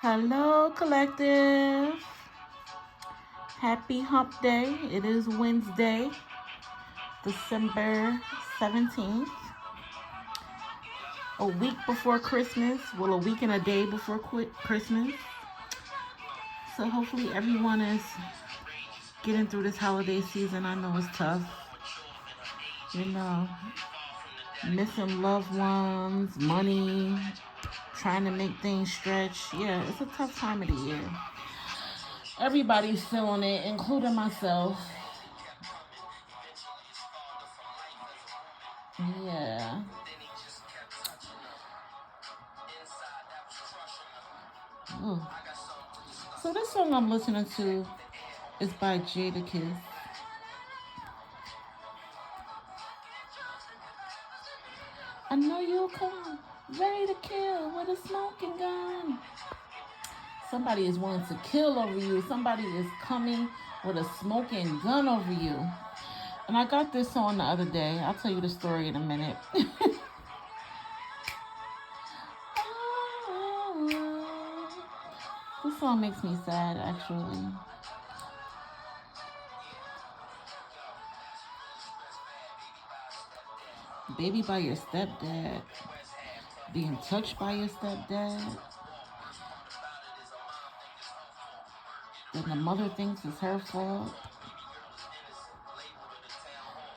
Hello, collective. Happy hump day. It is Wednesday, December 17th. A week before Christmas. Well, a week and a day before Christmas. So hopefully everyone is getting through this holiday season. I know it's tough. You know, missing loved ones, money, trying to make things stretch. Yeah, it's a tough time of the year. Everybody's feeling it, including myself. Yeah. Ooh. So this song I'm listening to is by Jadakiss. I know you'll come, ready to kill with a smoking gun. Somebody is wanting to kill over you. Somebody is coming with a smoking gun over you. And I got this song the other day. I'll tell you the story in a minute. This song makes me sad, actually. Baby by your stepdad. Being touched by your stepdad. Then the mother thinks it's her fault.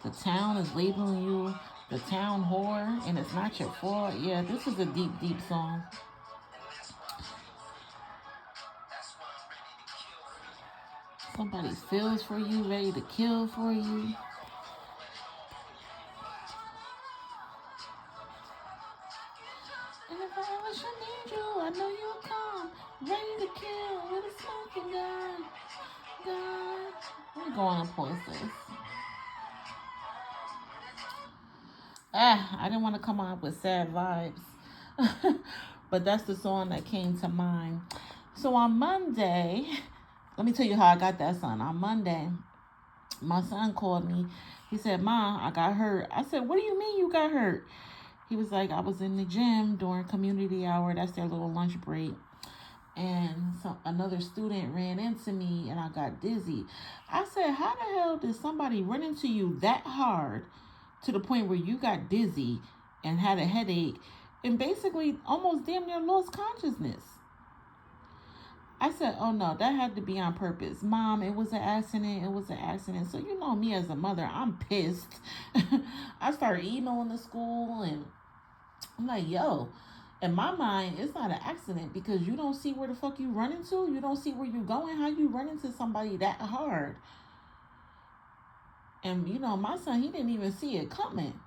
The town is labeling you the town whore and it's not your fault. Yeah, this is a deep, deep song. Somebody feels for you, ready to kill for you. And if I ever should need you, I know you'll come, ready to kill with a smoking gun. God. Let me go on and post this. I didn't want to come up with sad vibes. But that's the song that came to mind. So on Monday, let me tell you how I got that song. On Monday, my son called me. He said, "Mom, I got hurt." I said, "What do you mean you got hurt?" He was like, "I was in the gym during community hour. That's their little lunch break. And so another student ran into me and I got dizzy." I said, "How the hell did somebody run into you that hard to the point where you got dizzy and had a headache and basically almost damn near lost consciousness?" I said, "Oh no, that had to be on purpose. Mom, it was an accident. It was an accident." So you know me as a mother, I'm pissed. I started emailing the school and I'm like, yo, in my mind, it's not an accident because you don't see where the fuck you run into. You don't see where you're going. How you run into somebody that hard? And you know, my son, he didn't even see it coming.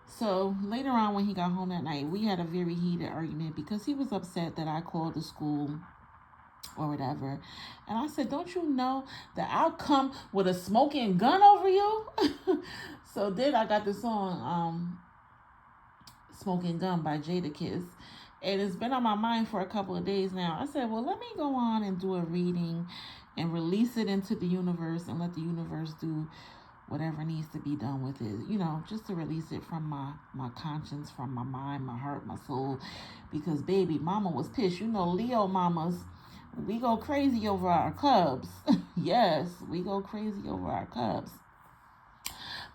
So later on, when he got home that night, we had a very heated argument because he was upset that I called the school or whatever. And I said, "Don't you know that I'll come with a smoking gun over you?" So then I got the song Smoking Gun by Jadakiss. And it's been on my mind for a couple of days now. I said, well, let me go on and do a reading and release it into the universe and let the universe do whatever needs to be done with it. You know, just to release it from my conscience, from my mind, my heart, my soul. Because, baby, mama was pissed. You know, Leo mamas, we go crazy over our cubs. Yes, we go crazy over our cubs.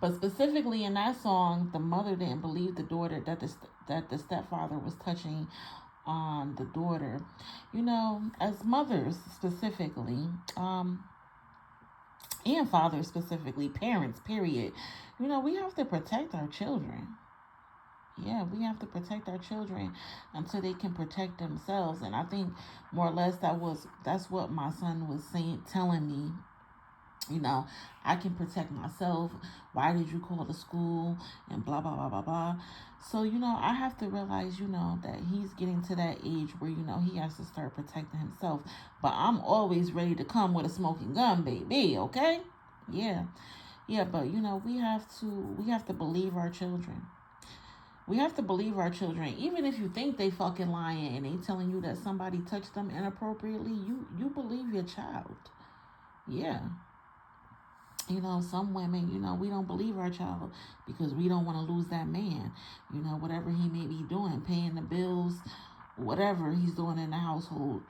But specifically in that song, the mother didn't believe the daughter that the stepfather was touching on the daughter. You know, as mothers specifically, and fathers specifically, parents, period. You know, we have to protect our children. Yeah, we have to protect our children until they can protect themselves. And I think more or less that's what my son was telling me. You know, I can protect myself. Why did you call the school? And blah, blah, blah, blah, blah. So, you know, I have to realize, you know, that he's getting to that age where, you know, he has to start protecting himself. But I'm always ready to come with a smoking gun, baby, okay? Yeah. Yeah, but, you know, we have to believe our children. We have to believe our children. Even if you think they fucking lying and they telling you that somebody touched them inappropriately, you believe your child. Yeah. You know, some women, you know, we don't believe our child because we don't want to lose that man. You know, whatever he may be doing, paying the bills, whatever he's doing in the household,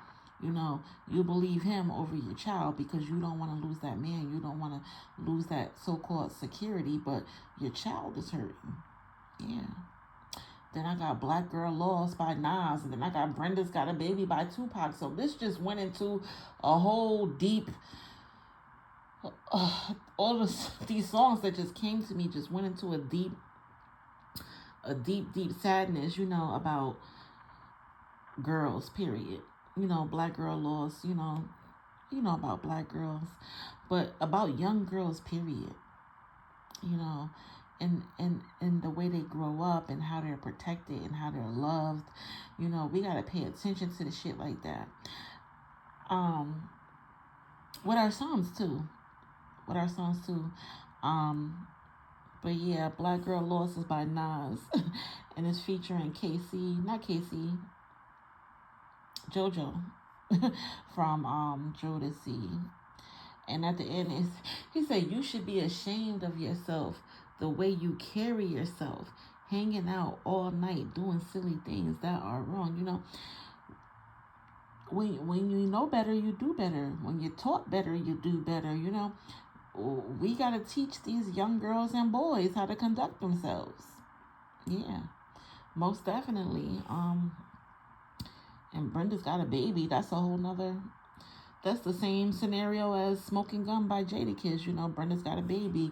you know, you believe him over your child because you don't want to lose that man. You don't want to lose that so-called security, but your child is hurting. Yeah. Then I got Black Girl Lost by Nas. And then I got Brenda's Got a Baby by Tupac. So this just went into a whole deep... all these songs that just came to me just went into a deep sadness, you know, about girls, period. You know, Black Girl Lost, you know about black girls, but about young girls, period. You know, and the way they grow up and how they're protected and how they're loved. You know, we gotta pay attention to the shit like that. With our songs too. But yeah, Black Girl Lost is by Nas, and it's featuring JoJo from Jodeci. And at the end, he said, you should be ashamed of yourself, the way you carry yourself, hanging out all night, doing silly things that are wrong. You know, when you know better, you do better. When you're taught better, you do better. You know, we got to teach these young girls and boys how to conduct themselves. Yeah, most definitely. And Brenda's Got a Baby. That's a whole nother... That's the same scenario as Smoking Gun by Jadakiss. You know, Brenda's got a baby.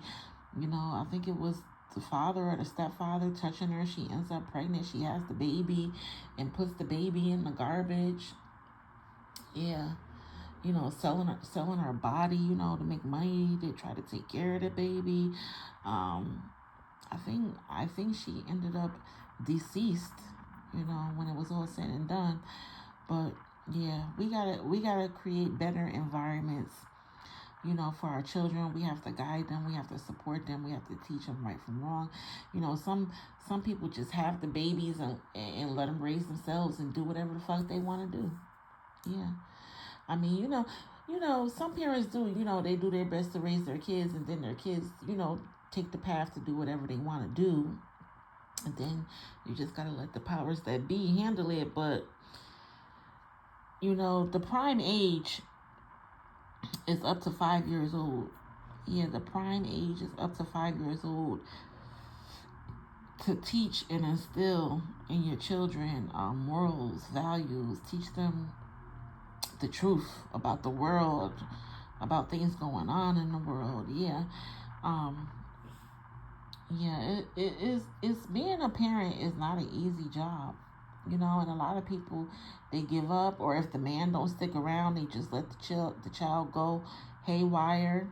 You know, I think it was the father or the stepfather touching her. She ends up pregnant. She has the baby and puts the baby in the garbage. Yeah. You know, selling her body, you know, to make money. They try to take care of the baby. I think she ended up deceased, you know, when it was all said and done. But yeah, we gotta create better environments, you know, for our children. We have to guide them. We have to support them. We have to teach them right from wrong. You know, some people just have the babies and let them raise themselves and do whatever the fuck they want to do. Yeah, I mean, you know, some parents do. You know, they do their best to raise their kids, and then their kids, you know, take the path to do whatever they want to do, and then you just gotta let the powers that be handle it. But you know, the prime age is up to 5 years old. Yeah, the prime age is up to 5 years old to teach and instill in your children morals, values, teach them the truth about the world, about things going on in the world. Yeah. It's being a parent is not an easy job. You know, and a lot of people, they give up, or if the man don't stick around, they just let the child go haywire,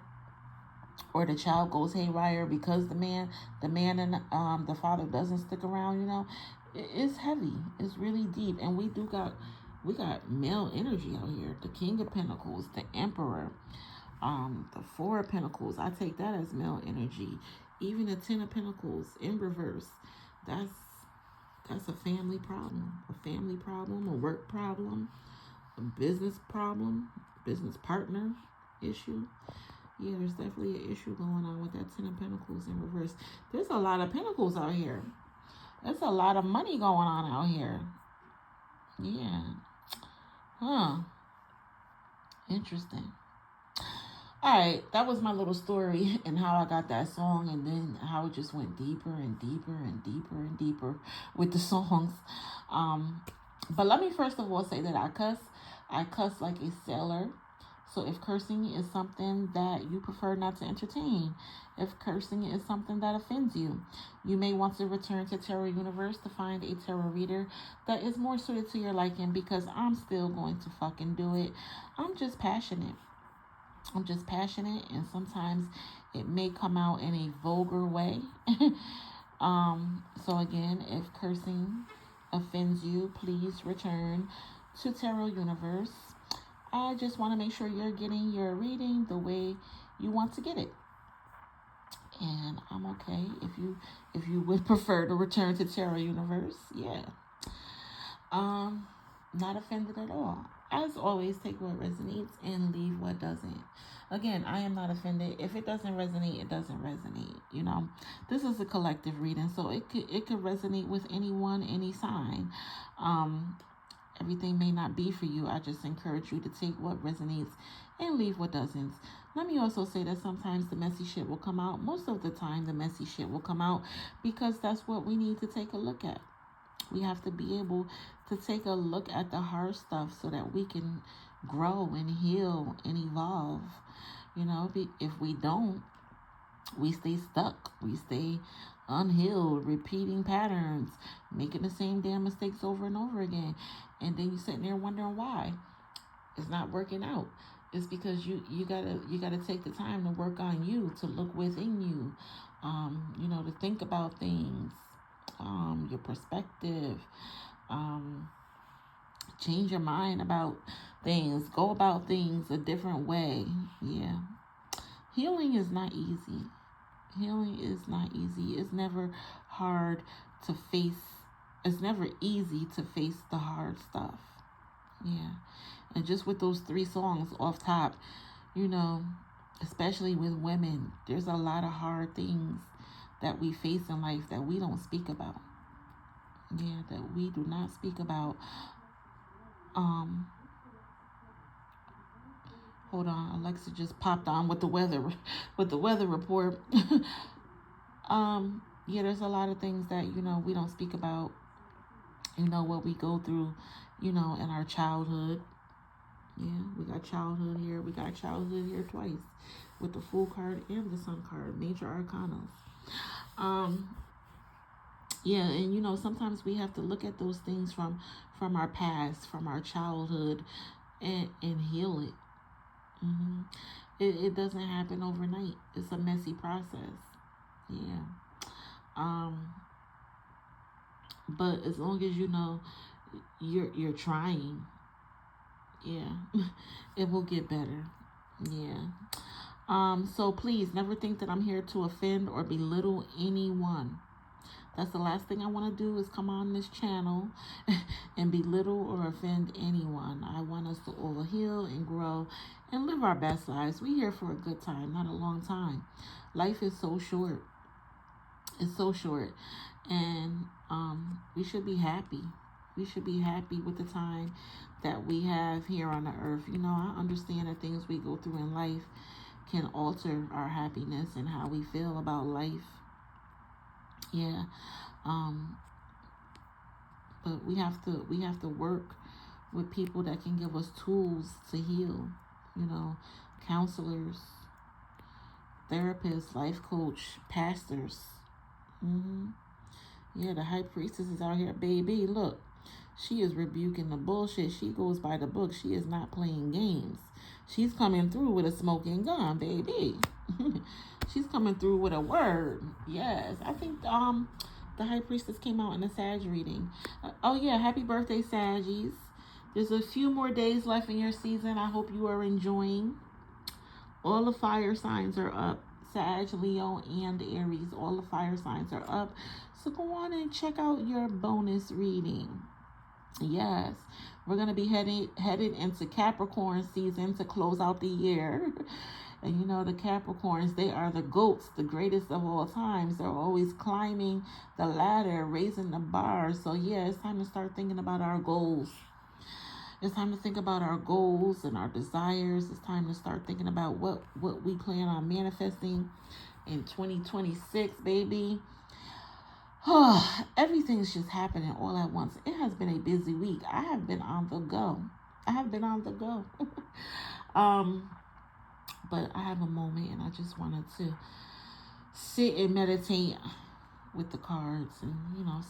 or the child goes haywire because the man and the father doesn't stick around. You know, it's heavy. It's really deep, and we got male energy out here. The King of Pentacles, the Emperor, the Four of Pentacles. I take that as male energy. Even the Ten of Pentacles in reverse. That's a family problem, a work problem, a business problem, business partner issue. Yeah, there's definitely an issue going on with that Ten of Pentacles in reverse. There's a lot of pentacles out here. There's a lot of money going on out here. Yeah. Huh. Interesting. All right, that was my little story and how I got that song, and then how it just went deeper and deeper and deeper and deeper with the songs. But let me first of all say that I cuss like a sailor. So if cursing is something that you prefer not to entertain, if cursing is something that offends you, you may want to return to Tarot Universe to find a tarot reader that is more suited to your liking, because I'm still going to fucking do it. I'm just passionate, and sometimes it may come out in a vulgar way. So again, if cursing offends you, please return to Tarot Universe. I just want to make sure you're getting your reading the way you want to get it. And I'm okay if you would prefer to return to Tarot Universe. Yeah. Not offended at all. As always, take what resonates and leave what doesn't. Again, I am not offended. If it doesn't resonate, it doesn't resonate. You know, this is a collective reading, so it could resonate with anyone, any sign. Everything may not be for you. I just encourage you to take what resonates and leave what doesn't. Let me also say that sometimes the messy shit will come out. Most of the time, the messy shit will come out because that's what we need to take a look at. We have to be able to take a look at the hard stuff so that we can grow and heal and evolve. You know, if we don't, we stay stuck. We stay unhealed, repeating patterns, making the same damn mistakes over and over again. And then you're sitting there wondering why it's not working out. It's because you gotta take the time to work on you, to look within you, to think about things, your perspective, change your mind about things, go about things a different way. Yeah. Healing is not easy. Healing is not easy. It's never hard to face. It's never easy to face the hard stuff. Yeah. And just with those 3 songs off top, especially with women, there's a lot of hard things that we face in life that we don't speak about. Yeah, that we do not speak about. Hold on, Alexa just popped on with the weather report. Yeah, there's a lot of things that we don't speak about. What we go through, in our childhood. Yeah, we got childhood here. We got childhood here twice, with the Fool card and the Sun card, major arcanas. Yeah, and sometimes we have to look at those things from our past, from our childhood, and heal it. It doesn't happen overnight. It's a messy process. Yeah. But as long as you're trying, yeah, it will get better. Yeah. So please never think that I'm here to offend or belittle anyone. That's the last thing I want to do, is come on this channel and belittle or offend anyone. I want us to all heal and grow and live our best lives. We're here for a good time, not a long time. Life is so short. It's so short. And we should be happy. We should be happy with the time that we have here on the earth. I understand that things we go through in life can alter our happiness and how we feel about life. Yeah. But we have to work with people that can give us tools to heal. Counselors, therapists, life coach, pastors. Yeah, the high priestess is out here, baby. Look, she is rebuking the bullshit. She goes by the book. She is not playing games. She's coming through with a smoking gun, baby. She's coming through with a word. Yes, I think the high priestess came out in a Sag reading. Oh yeah, happy birthday, Saggies. There's a few more days left in your season. I hope you are enjoying. All the fire signs are up. Sag, Leo, and Aries. All the fire signs are up. So go on and check out your bonus reading. Yes, we're going to be headed into Capricorn season to close out the year. And the Capricorns, they are the goats, the greatest of all times. They're always climbing the ladder, raising the bar. So yeah, it's time to start thinking about our goals. It's time to think about our goals and our desires. It's time to start thinking about what we plan on manifesting in 2026, baby. Oh, everything's just happening all at once. It has been a busy week. I have been on the go. But I have a moment and I just wanted to sit and meditate with the cards and,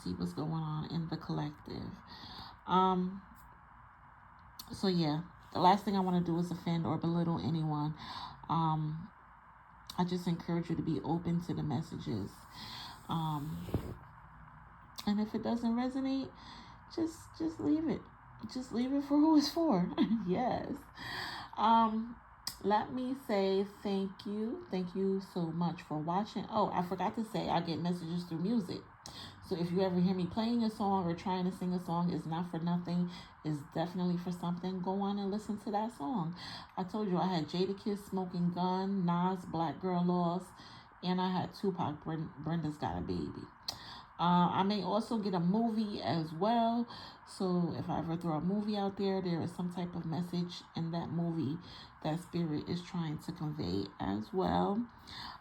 see what's going on in the collective. So yeah, the last thing I want to do is offend or belittle anyone. I just encourage you to be open to the messages. And if it doesn't resonate, just leave it. Just leave it for who it's for. Yes. Let me say thank you. Thank you so much for watching. Oh, I forgot to say I get messages through music. So if you ever hear me playing a song or trying to sing a song, it's not for nothing. It's definitely for something. Go on and listen to that song. I told you I had Jadakiss, Smoking Gun, Nas, Black Girl Lost, and I had Tupac, Brenda's Got a Baby. I may also get a movie as well. So if I ever throw a movie out there, there is some type of message in that movie that Spirit is trying to convey as well.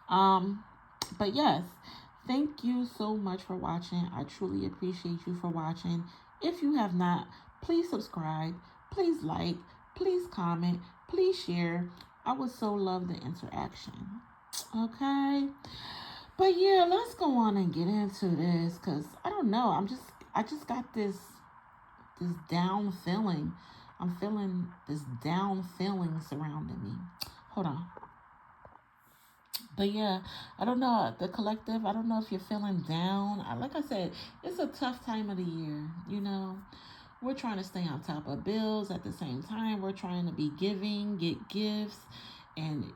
But yes, thank you so much for watching. I truly appreciate you for watching. If you have not, please subscribe, please like, please comment, please share. I would so love the interaction. Okay. But yeah, let's go on and get into this, because I don't know. I just got this down feeling. I'm feeling this down feeling surrounding me. Hold on. But yeah, I don't know, the collective, I don't know if you're feeling down. Like I said, it's a tough time of the year, you know. We're trying to stay on top of bills at the same time. We're trying to be giving, get gifts, and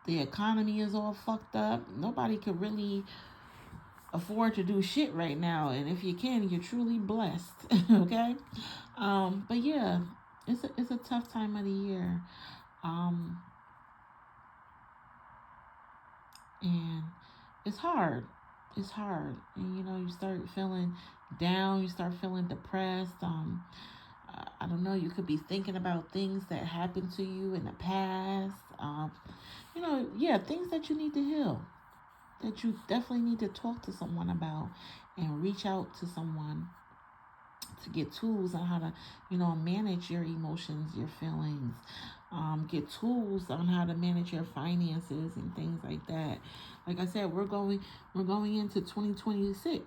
the economy is all fucked up. Nobody could really afford to do shit right now, and if you can, you're truly blessed. Okay. But yeah, it's a tough time of the year. And it's hard. It's hard. And you know, you start feeling down, you start feeling depressed. I don't know, you could be thinking about things that happened to you in the past. You know, yeah, things that you need to heal, that you definitely need to talk to someone about and reach out to someone to get tools on how to, you know, manage your emotions, your feelings, get tools on how to manage your finances and things like that. Like I said, we're going into 2026.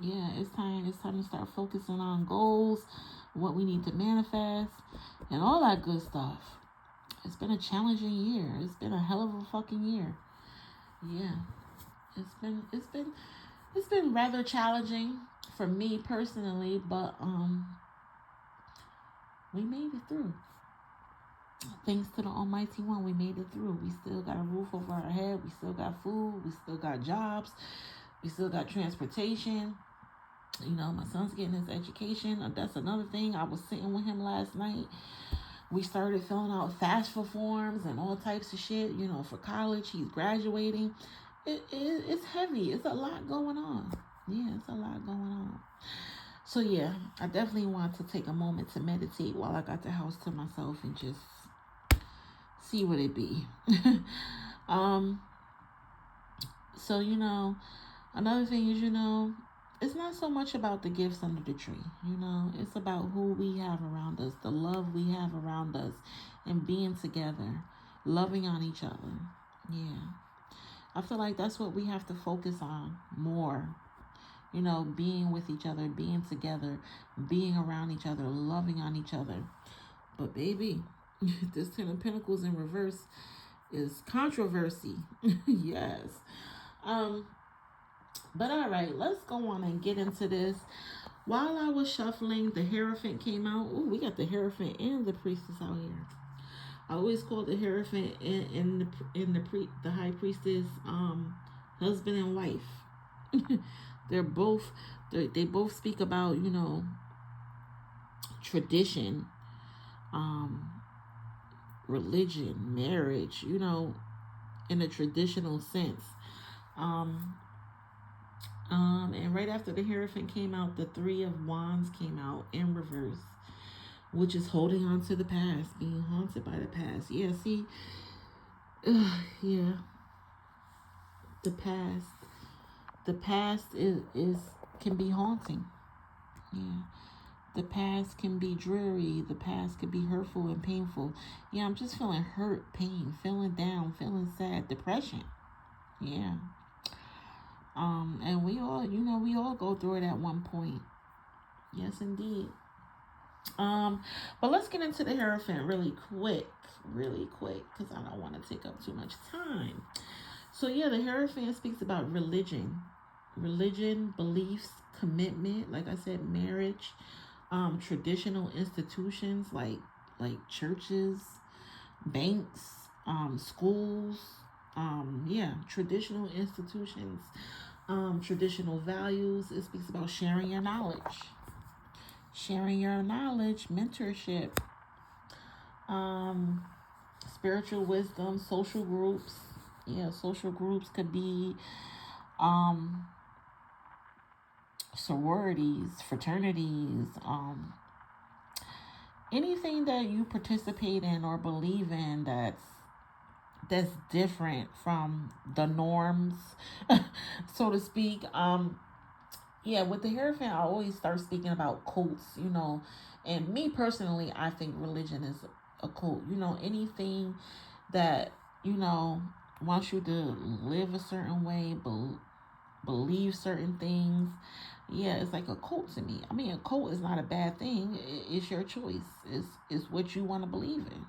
Yeah, it's time to start focusing on goals, what we need to manifest, and all that good stuff. It's been a challenging year. It's been a hell of a fucking year. Yeah. It's been rather challenging for me personally, but we made it through. Thanks to the Almighty One, we made it through. We still got a roof over our head. We still got food. We still got jobs. We still got transportation. You know, my son's getting his education. That's another thing. I was sitting with him last night. We started filling out FAFSA forms and all types of shit, you know, for college. He's graduating. It's heavy. It's a lot going on. Yeah, it's a lot going on. So yeah, I definitely want to take a moment to meditate while I got the house to myself and just see what it be. So, you know, another thing is, you know, it's not so much about the gifts under the tree, you know, it's about who we have around us, the love we have around us, and being together, loving on each other. Yeah. I feel like that's what we have to focus on more. You know, being with each other, being together, being around each other, loving on each other. But baby, this 10 of Pentacles in reverse is controversy. Yes. But all right, let's go on and get into this. While I was shuffling, the Hierophant came out. Oh, we got the Hierophant and the Priestess out here. I always call the Hierophant and the High Priestess husband and wife. They both speak about, you know, tradition, religion, marriage, you know, in a traditional sense. And right after the Hierophant came out, the Three of Wands came out in reverse, which is holding on to the past, being haunted by the past. Yeah, see, yeah, the past is can be haunting. Yeah, the past can be dreary. The past can be hurtful and painful. Yeah, I'm just feeling hurt, pain, feeling down, feeling sad, depression. Yeah. And we all, you know, we all go through it at one point. Yes, indeed. But let's get into the Hierophant really quick, because I don't want to take up too much time. So yeah, the Hierophant speaks about religion, beliefs, commitment. Like I said, marriage, traditional institutions like churches, banks, schools. Yeah, traditional institutions, traditional values. It speaks about sharing your knowledge, mentorship, spiritual wisdom, social groups. Yeah, social groups could be sororities, fraternities, anything that you participate in or believe in that's different from the norms, so to speak. Yeah, with the Hierophant, I always start speaking about cults, and me personally, I think religion is a cult. Anything that, wants you to live a certain way, believe certain things. Yeah, it's like a cult to me. I mean, a cult is not a bad thing. It's your choice. It's what you want to believe in.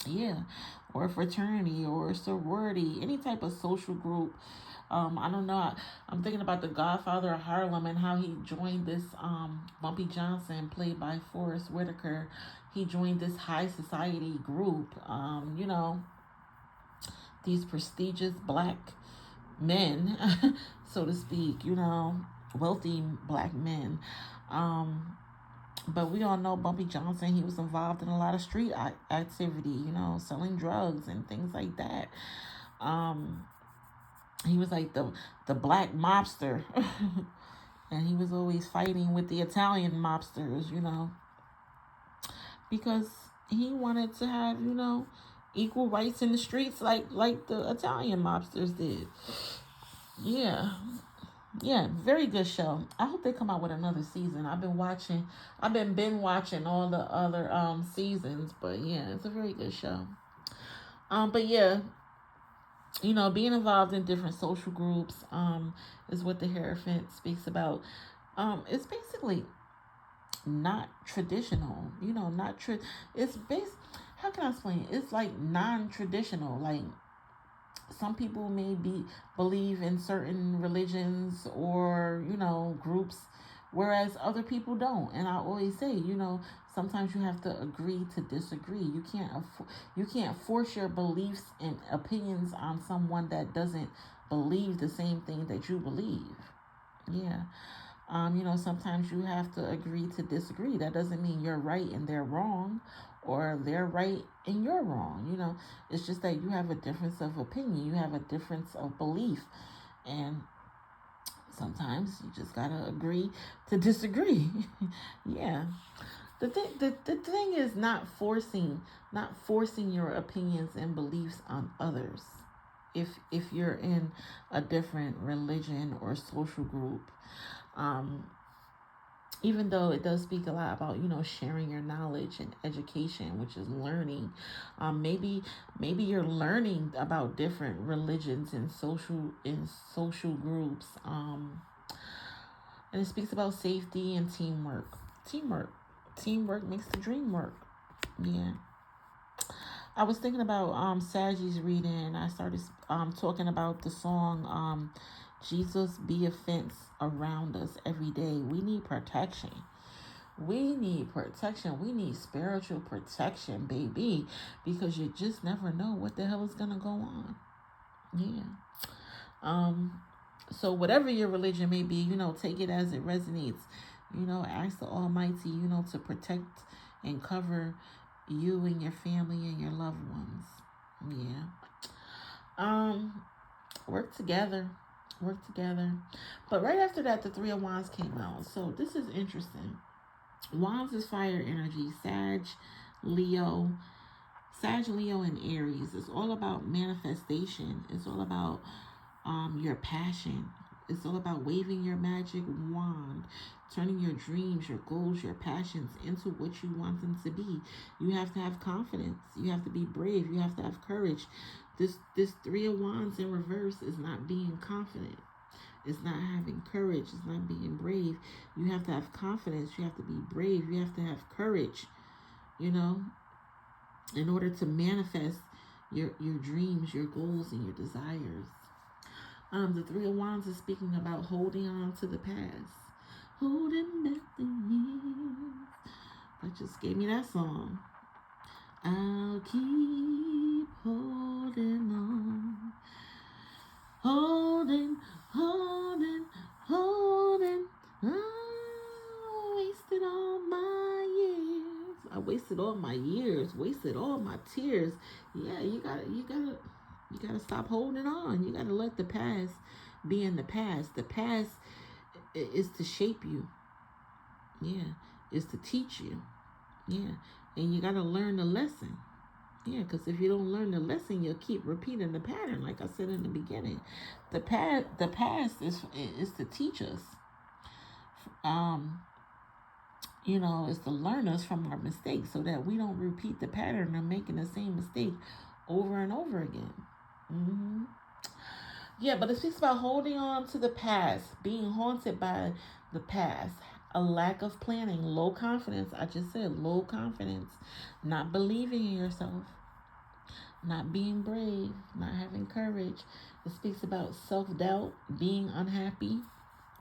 Yeah, or a fraternity or a sorority, any type of social group. I don't know. I'm thinking about the Godfather of Harlem and how he joined this. Bumpy Johnson, played by Forrest Whitaker, he joined this high society group. These prestigious black men, so to speak. Wealthy black men. But we all know Bumpy Johnson, he was involved in a lot of street activity, selling drugs and things like that. He was like the black mobster. And he was always fighting with the Italian mobsters, because he wanted to have, equal rights in the streets like the Italian mobsters did. Yeah. Yeah, very good show. I hope they come out with another season. I've been watching all the other seasons, but yeah, it's a very good show. But yeah, being involved in different social groups is what the Hierophant speaks about. It's basically not traditional, it's based, how can I explain it? It's like non-traditional. Like, some people may believe in certain religions or groups, whereas other people don't. And I always say, sometimes you have to agree to disagree. You can't force your beliefs and opinions on someone that doesn't believe the same thing that you believe. Yeah. Sometimes you have to agree to disagree. That doesn't mean you're right and they're wrong, or they're right and you're wrong. It's just that you have a difference of opinion. You have a difference of belief. And sometimes you just gotta agree to disagree. Yeah. The thing is not forcing your opinions and beliefs on others. If you're in a different religion or social group, even though it does speak a lot about sharing your knowledge and education, which is learning. Maybe you're learning about different religions and social groups. And it speaks about safety and teamwork makes the dream work. Yeah. I was thinking about Sagi's reading. I started talking about the song Jesus Be a Fence Around Us Every Day. We need protection. We need protection. We need spiritual protection, baby, because you just never know what the hell is going to go on. Yeah. So whatever your religion may be, take it as it resonates. Ask the Almighty, to protect and cover you and your family and your loved ones. Yeah. Work together. But right after that, the Three of Wands came out. So this is interesting. Wands is fire energy. Sag, Leo, and Aries. It's all about manifestation. It's all about your passion. It's all about waving your magic wand, turning your dreams, your goals, your passions into what you want them to be. You have to have confidence. You have to be brave. You have to have courage. This Three of Wands in reverse is not being confident. It's not having courage. It's not being brave. You have to have confidence. You have to be brave. You have to have courage, in order to manifest your dreams, your goals, and your desires. The Three of Wands is speaking about holding on to the past. Holding back the years. That just gave me that song. I'll keep holding on. Holding. I wasted all my years. Wasted all my tears. Yeah, you gotta stop holding on. You gotta let the past be in the past. The past It's to shape you. Yeah. It's to teach you. Yeah. And you got to learn the lesson. Yeah, because if you don't learn the lesson, you'll keep repeating the pattern. Like I said in the beginning, the past is to teach us. Is to learn us from our mistakes so that we don't repeat the pattern of making the same mistake over and over again. Mm-hmm. Yeah, but it speaks about holding on to the past, being haunted by the past, a lack of planning, low confidence. I just said low confidence, not believing in yourself, not being brave, not having courage. It speaks about self-doubt, being unhappy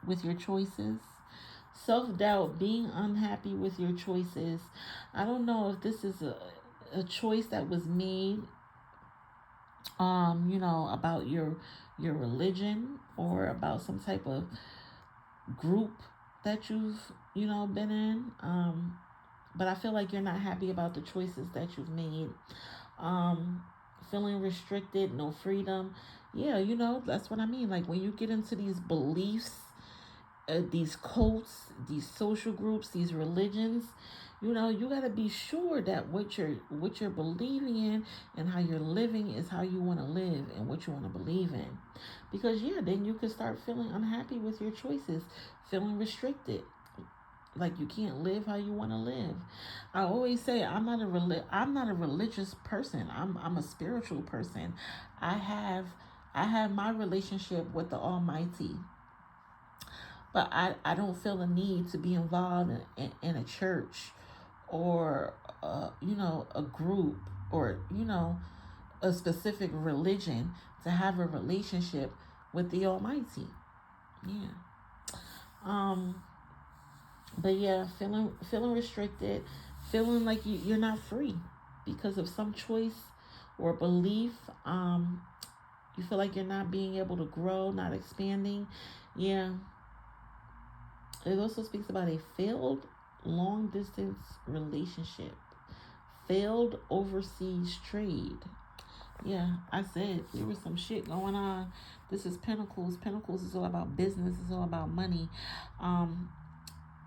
with your choices. Self-doubt, being unhappy with your choices. I don't know if this is a choice that was made about your religion or about some type of group that you've been in, but I feel like you're not happy about the choices that you've made. Feeling restricted, no freedom. Yeah, that's what I mean. Like when you get into these beliefs, these cults, these social groups, these religions, you got to be sure that what you're believing in and how you're living is how you want to live and what you want to believe in. Because then you can start feeling unhappy with your choices, feeling restricted, like you can't live how you want to live. I always say I'm not a religious person. I'm a spiritual person. I have my relationship with the Almighty. But I don't feel the need to be involved in a church or a group or a specific religion to have a relationship with the Almighty. Yeah. But yeah, feeling restricted, feeling like you're not free because of some choice or belief. You feel like you're not being able to grow, not expanding. Yeah. It also speaks about a failed long distance relationship, failed overseas trade. Yeah, I said there was some shit going on. This is Pentacles. Pentacles is all about business. It's all about money. And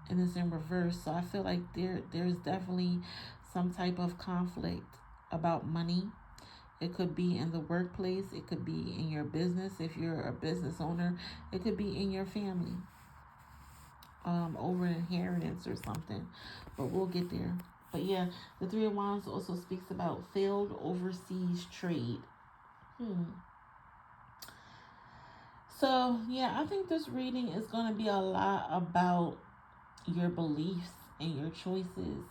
it's in reverse. So I feel like there's definitely some type of conflict about money. It could be in the workplace. It could be in your business. If you're a business owner, it could be in your family. Over inheritance or something. But we'll get there. But yeah, the Three of Wands also speaks about failed overseas trade. So yeah, I think this reading is going to be a lot about your beliefs and your choices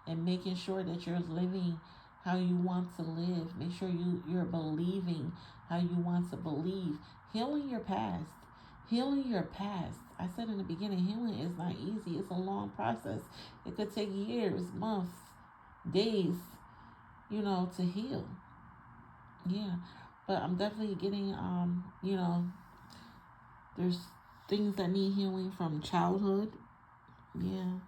and making sure that you're living how you want to live. Make sure you're believing how you want to believe. Healing your past. Healing your past. I said in the beginning, healing is not easy. It's a long process. It could take years, months, days, to heal. Yeah. But I'm definitely getting, there's things that need healing from childhood. Yeah.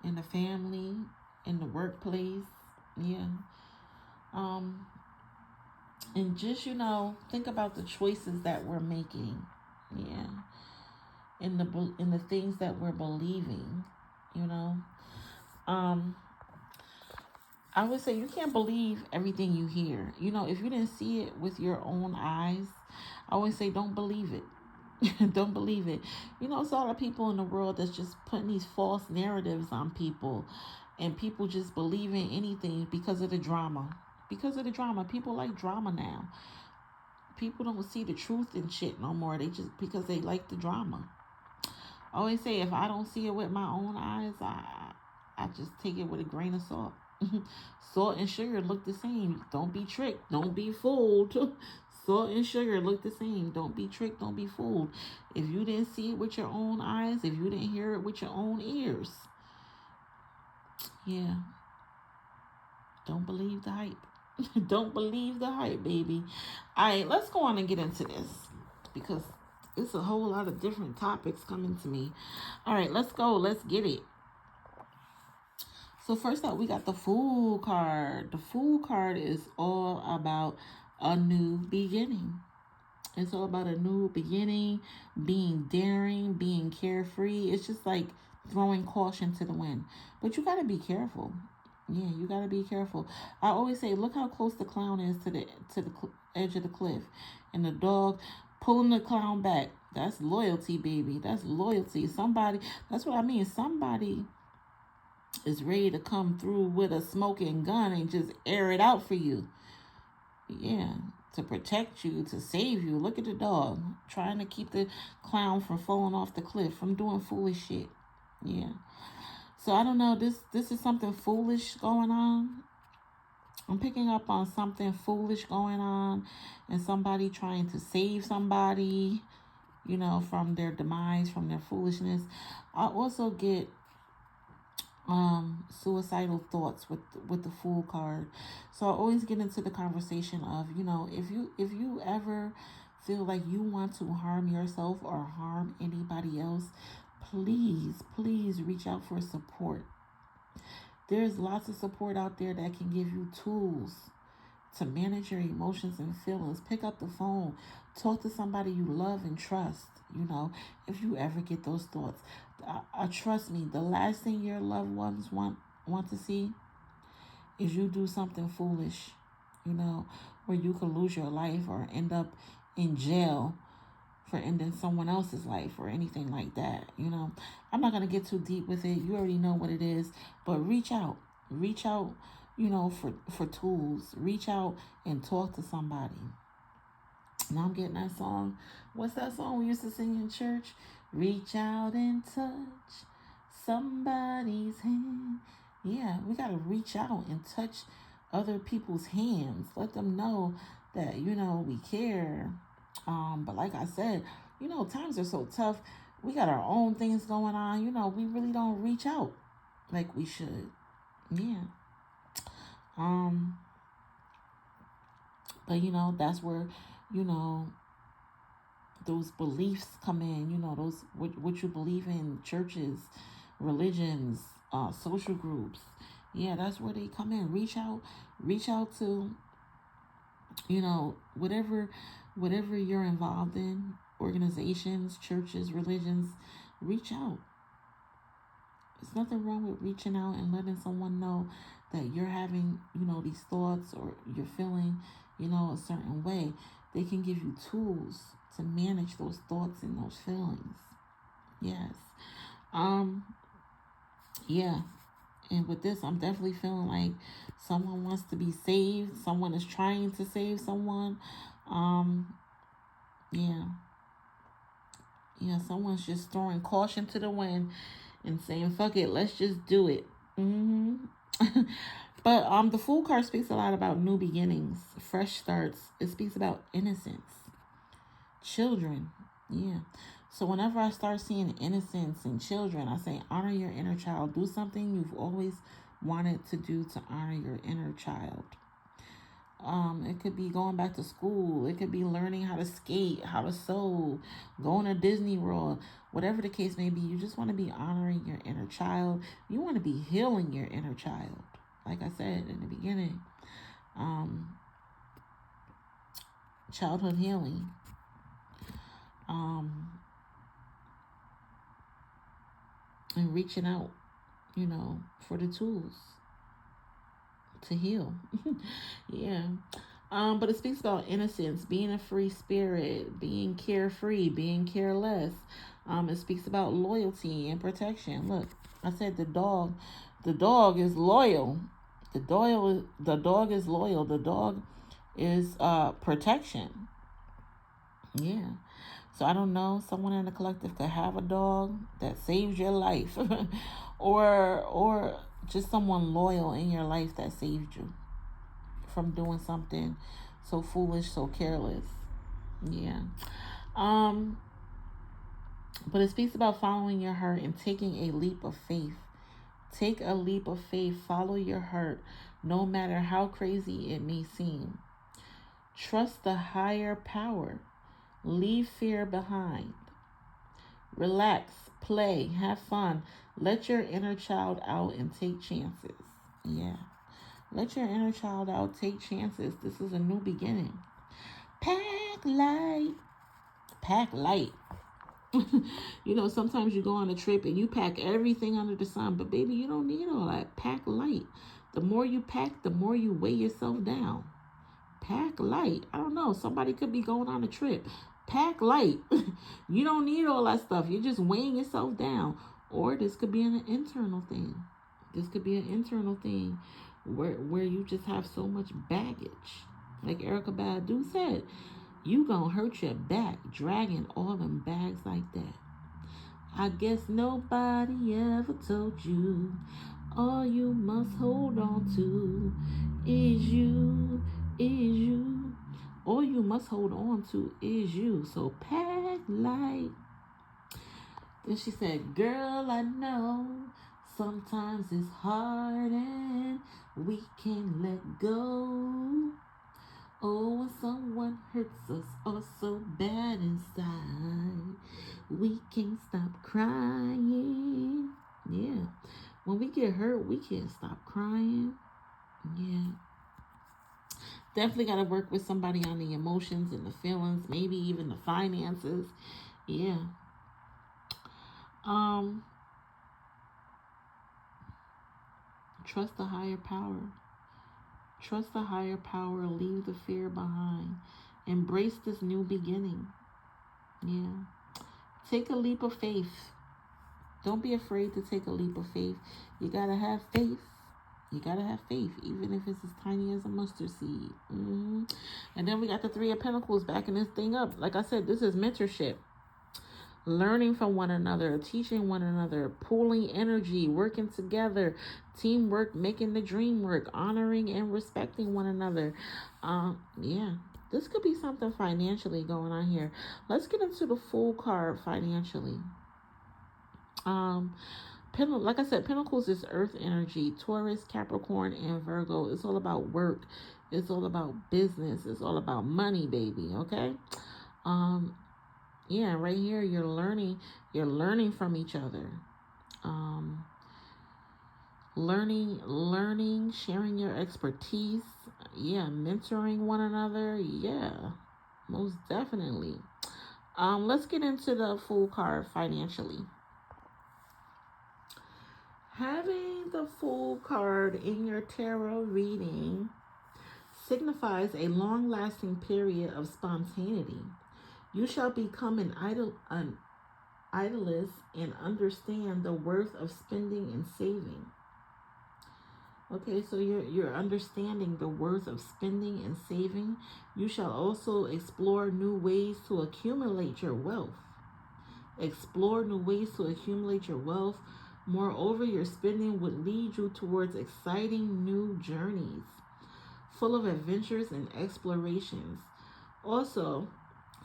In the family, in the workplace. Yeah. And just, think about the choices that we're making. Yeah. In the things that we're believing, I would say you can't believe everything you hear. If you didn't see it with your own eyes, I always say don't believe it. Don't believe it. It's a lot of people in the world that's just putting these false narratives on people, and people just believe in anything because of the drama. Because of the drama. People like drama now. People don't see the truth in shit no more. They just, because they like the drama. I always say if I don't see it with my own eyes, I just take it with a grain of salt. Salt and sugar look the same. Don't be tricked. Don't be fooled. Salt and sugar look the same. Don't be tricked. Don't be fooled. If you didn't see it with your own eyes, if you didn't hear it with your own ears, yeah, don't believe the hype. Don't believe the hype, baby. All right, let's go on and get into this because it's a whole lot of different topics coming to me. All right, let's go. Let's get it. So first up, we got the Fool card. The Fool card is all about a new beginning. It's all about a new beginning, being daring, being carefree. It's just like throwing caution to the wind. But you got to be careful. Yeah, you got to be careful. I always say, look how close the clown is to the edge of the cliff, and the dog pulling the clown back. That's loyalty, baby. That's loyalty. Somebody. That's what I mean. Somebody is ready to come through with a smoking gun and just air it out for you. Yeah, to protect you, to save you. Look at the dog trying to keep the clown from falling off the cliff, from doing foolish shit. Yeah. So I don't know. This is something foolish going on. I'm picking up on something foolish going on, and somebody trying to save somebody, from their demise, from their foolishness. I also get suicidal thoughts with the Fool card. So I always get into the conversation of, if you ever feel like you want to harm yourself or harm anybody else, please reach out for support. There's lots of support out there that can give you tools to manage your emotions and feelings. Pick up the phone, talk to somebody you love and trust. If you ever get those thoughts, trust me, the last thing your loved ones want to see is you do something foolish, where you could lose your life or end up in jail for ending someone else's life or anything like that. I'm not going to get too deep with it. You already know what it is, but reach out, for tools. Reach out and talk to somebody. Now I'm getting that song. What's that song we used to sing in church? Reach out and touch somebody's hand. Yeah, we got to reach out and touch other people's hands. Let them know that, we care. But like I said, times are so tough. We got our own things going on. We really don't reach out like we should. Yeah. But that's where, those beliefs come in, those what you believe in, churches, religions, social groups. Yeah, that's where they come in. Reach out to, whatever you're involved in, organizations, churches, religions. Reach out. There's nothing wrong with reaching out and letting someone know that you're having, these thoughts, or you're feeling, a certain way. They can give you tools to manage those thoughts and those feelings. Yes. Yeah. And with this, I'm definitely feeling like someone wants to be saved. Someone is trying to save someone. Yeah. Yeah, someone's just throwing caution to the wind and saying, fuck it, let's just do it. But the Fool card speaks a lot about new beginnings, fresh starts. It speaks about innocence, children. Yeah. So whenever I start seeing innocence in children, I say, honor your inner child. Do something you've always wanted to do to honor your inner child. It could be going back to school. It could be learning how to skate, how to sew, going to Disney World, whatever the case may be. You just want to be honoring your inner child. You want to be healing your inner child. Like I said in the beginning, childhood healing. And reaching out, for the tools to heal. Yeah. But it speaks about innocence, being a free spirit, being carefree, being careless. It speaks about loyalty and protection. Look, I said the dog is loyal. The dog is loyal. The dog is protection. Yeah. So I don't know, someone in the collective could have a dog that saves your life, or just someone loyal in your life that saved you from doing something so foolish, so careless. Yeah. But it speaks about following your heart and taking a leap of faith. Take a leap of faith. Follow your heart, no matter how crazy it may seem. Trust the higher power. Leave fear behind. Relax, play, have fun. Let your inner child out and take chances. Yeah. Let your inner child out, take chances. This is a new beginning. Pack light. Pack light. You know, sometimes you go on a trip and you pack everything under the sun, but baby, you don't need all that. Pack light. The more you pack, the more you weigh yourself down. Pack light. I don't know. Somebody could be going on a trip. Pack light. You don't need all that stuff. You're just weighing yourself down. Or this could be an internal thing. This could be an internal thing where you just have so much baggage. Like Erykah Badu said, you gonna hurt your back dragging all them bags like that. I guess nobody ever told you all you must hold on to is you, is you. All you must hold on to is you. So pack light. Then she said, girl, I know sometimes it's hard and we can't let go. Oh, when someone hurts us all so bad inside, we can't stop crying. Yeah. When we get hurt, we can't stop crying. Yeah. Definitely got to work with somebody on the emotions and the feelings, maybe even the finances. Yeah. Trust the higher power. Trust the higher power. Leave the fear behind. Embrace this new beginning. Yeah. Take a leap of faith. Don't be afraid to take a leap of faith. You got to have faith. You got to have faith, even if it's as tiny as a mustard seed. And then we got the Three of Pentacles backing this thing up. Like I said, this is mentorship. Learning from one another, teaching one another, pooling energy, working together, teamwork, making the dream work, honoring and respecting one another. Yeah, this could be something financially going on here. Let's get into the Fool card financially. Like I said, Pentacles is earth energy. Taurus, Capricorn, and Virgo. It's all about work. It's all about business. It's all about money, baby. Okay. Yeah, right here you're learning from each other. Learning, sharing your expertise. Yeah, mentoring one another. Yeah, most definitely. Let's get into the Fool card financially. Having the Fool card in your tarot reading signifies a long-lasting period of spontaneity. You shall become an idlest and understand the worth of spending and saving. Okay, so you're understanding the worth of spending and saving. You shall also explore new ways to accumulate your wealth. Explore new ways to accumulate your wealth. Moreover, your spending would lead you towards exciting new journeys, full of adventures and explorations. Also,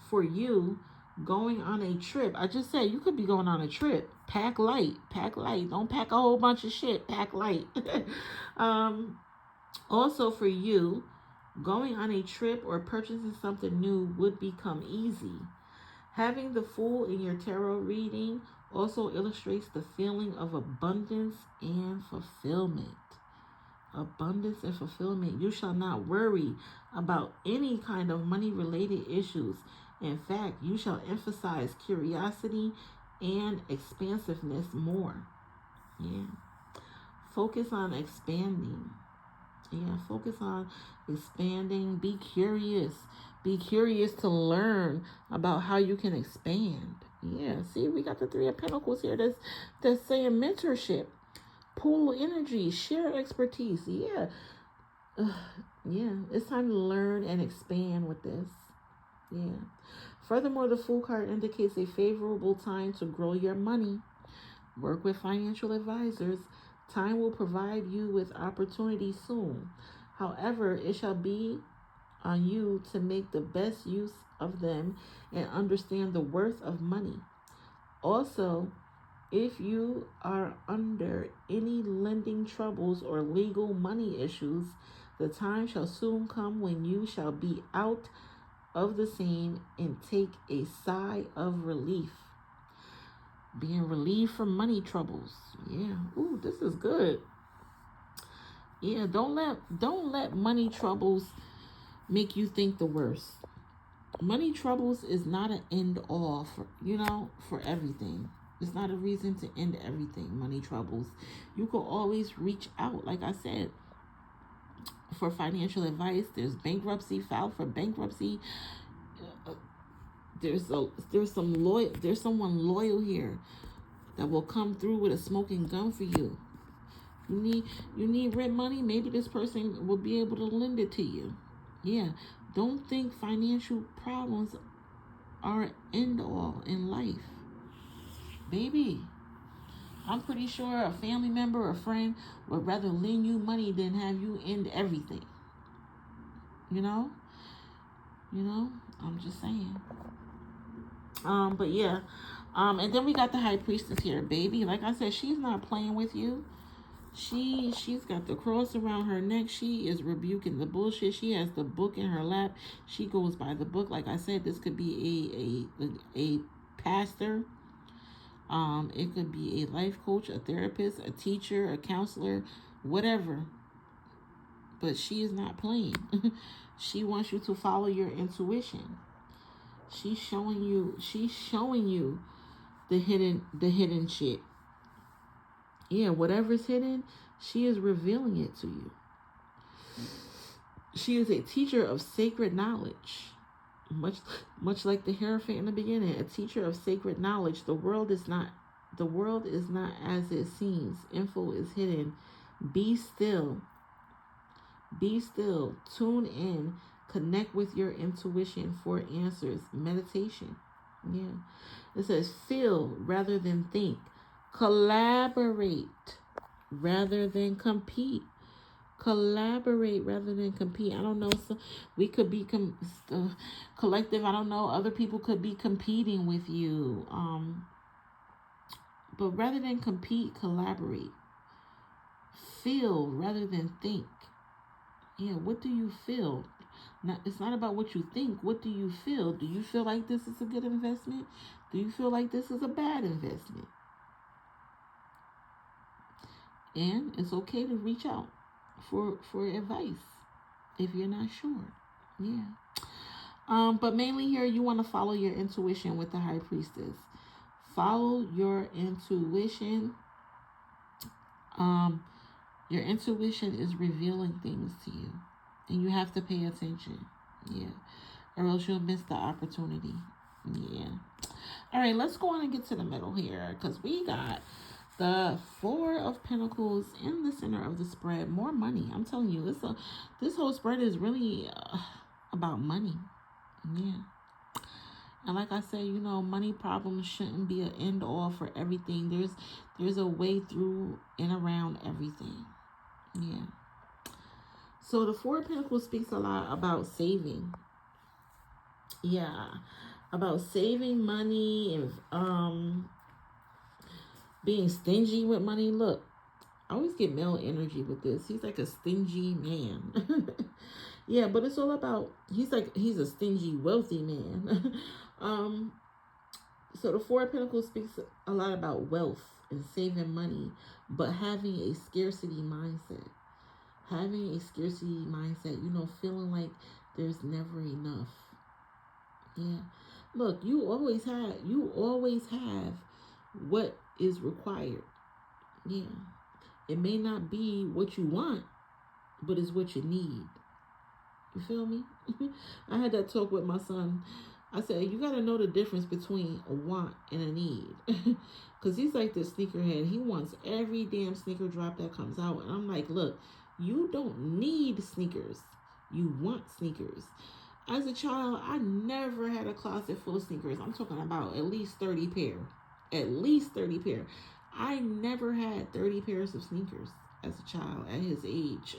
for you, going on a trip. I just said you could be going on a trip. Pack light. Pack light. Don't pack a whole bunch of shit. Pack light. Also for you, going on a trip or purchasing something new would become easy. Having the Fool in your tarot reading also illustrates the feeling of abundance and fulfillment. Abundance and fulfillment. You shall not worry about any kind of money-related issues. In fact, you shall emphasize curiosity and expansiveness more. Yeah. Focus on expanding. Yeah, focus on expanding. Be curious. Be curious to learn about how you can expand. Yeah, see, we got the Three of Pentacles here that's saying mentorship. Pool energy, share expertise. Yeah. Yeah, it's time to learn and expand with this. Yeah. Furthermore, the Fool card indicates a favorable time to grow your money. Work with financial advisors. Time will provide you with opportunities soon. However, it shall be on you to make the best use of them and understand the worth of money. Also, if you are under any lending troubles or legal money issues, the time shall soon come when you shall be out of the same and take a sigh of relief. Being relieved from money troubles. Yeah. Ooh, this is good. Yeah, don't let money troubles make you think the worst. money troubles is not an end all for, for everything. It's not a reason to end everything. Money troubles, you can always reach out, like I said, for financial advice. There's bankruptcy, file for bankruptcy. There's someone loyal here that will come through with a smoking gun for you. You need rent money. Maybe this person will be able to lend it to you. Yeah, don't think financial problems are an end all in life, baby. I'm pretty sure a family member or friend would rather lend you money than have you end everything. You know, I'm just saying. But yeah, and then we got the high priestess here, baby. Like I said, she's not playing with you. She's got the cross around her neck. She is rebuking the bullshit. She has the book in her lap. She goes by the book. Like I said, this could be a pastor. It could be a life coach, a therapist, a teacher, a counselor, whatever. But she is not playing. She wants you to follow your intuition. She's showing you the hidden shit. Yeah, whatever's hidden, she is revealing it to you. She is a teacher of sacred knowledge. Much like the Hierophant in the beginning, a teacher of sacred knowledge. The world is not as it seems. Info is hidden. Be still. Be still. Tune in. Connect with your intuition for answers. Meditation. Yeah. It says feel rather than think. Collaborate rather than compete. Collaborate rather than compete. I don't know. So we could be collective. I don't know. Other people could be competing with you. But rather than compete, collaborate. Feel rather than think. Yeah. What do you feel? It's not about what you think. What do you feel? Do you feel like this is a good investment? Do you feel like this is a bad investment? And it's okay to reach out for advice if you're not sure. Yeah. But mainly here, you want to follow your intuition with the high priestess. Follow your intuition. Your intuition is revealing things to you, and you have to pay attention. Yeah. Or else you'll miss the opportunity. Yeah. All right, let's go on and get to the middle here, because we got the Four of Pentacles in the center of the spread. More money. I'm telling you, this whole spread is really about money. Yeah. And like I said, money problems shouldn't be an end all for everything. There's a way through and around everything. Yeah. So the Four of Pentacles speaks a lot about saving. Yeah. About saving money and being stingy with money. Look, I always get male energy with this. He's like a stingy man. Yeah, but it's all about, he's a stingy, wealthy man. So the Four of Pentacles speaks a lot about wealth and saving money, but having a scarcity mindset. Having a scarcity mindset, feeling like there's never enough. Yeah. Look, you always have what is required. Yeah. It may not be what you want, but it's what you need. You feel me? I had that talk with my son. I said, you got to know the difference between a want and a need. Because he's like this sneakerhead. He wants every damn sneaker drop that comes out. And I'm like, look, you don't need sneakers. You want sneakers. As a child, I never had a closet full of sneakers. I'm talking about at least 30 pair. At least 30 pair. I never had 30 pairs of sneakers as a child at his age.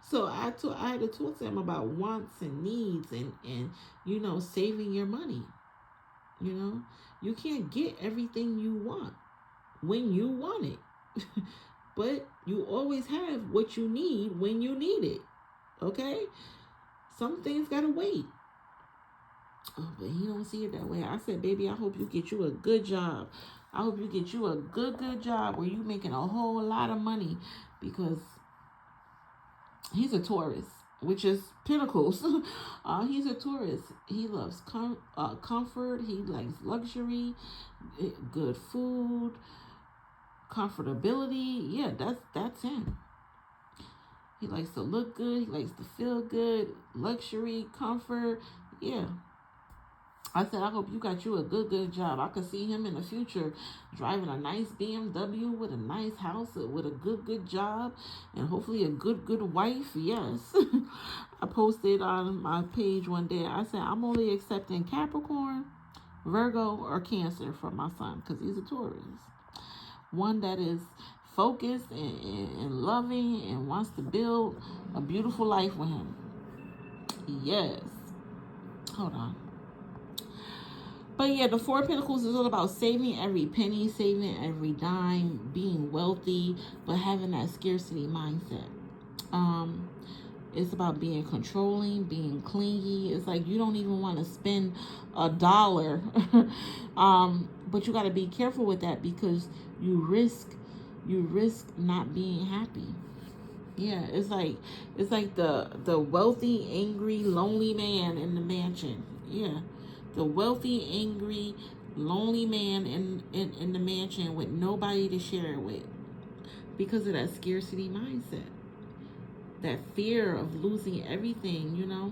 So I had to talk to him about wants and needs and saving your money. You can't get everything you want when you want it. But you always have what you need when you need it. Okay? Some things gotta wait. Oh, but he don't see it that way. I said, baby, I hope you get you a good job. I hope you get you a good job where you making a whole lot of money, because he's a Taurus. which is Pentacles. He's a Taurus. He loves comfort. He likes luxury, good food, comfortability. Yeah, that's him. He likes to look good. He likes to feel good. Luxury, comfort. Yeah. I said, I hope you got you a good job. I could see him in the future driving a nice BMW with a nice house, with a good job, and hopefully a good wife. Yes. I posted on my page one day, I said, I'm only accepting Capricorn, Virgo, or Cancer for my son because he's a Taurus. One that is focused and loving and wants to build a beautiful life with him. Yes. Hold on. But yeah, the Four of Pentacles is all about saving every penny, saving every dime, being wealthy, but having that scarcity mindset. It's about being controlling, being clingy. It's like you don't even want to spend $1. But you got to be careful with that because you risk not being happy. Yeah, it's like the wealthy, angry, lonely man in the mansion. Yeah. The wealthy, angry, lonely man in the mansion with nobody to share it with because of that scarcity mindset. That fear of losing everything, you know,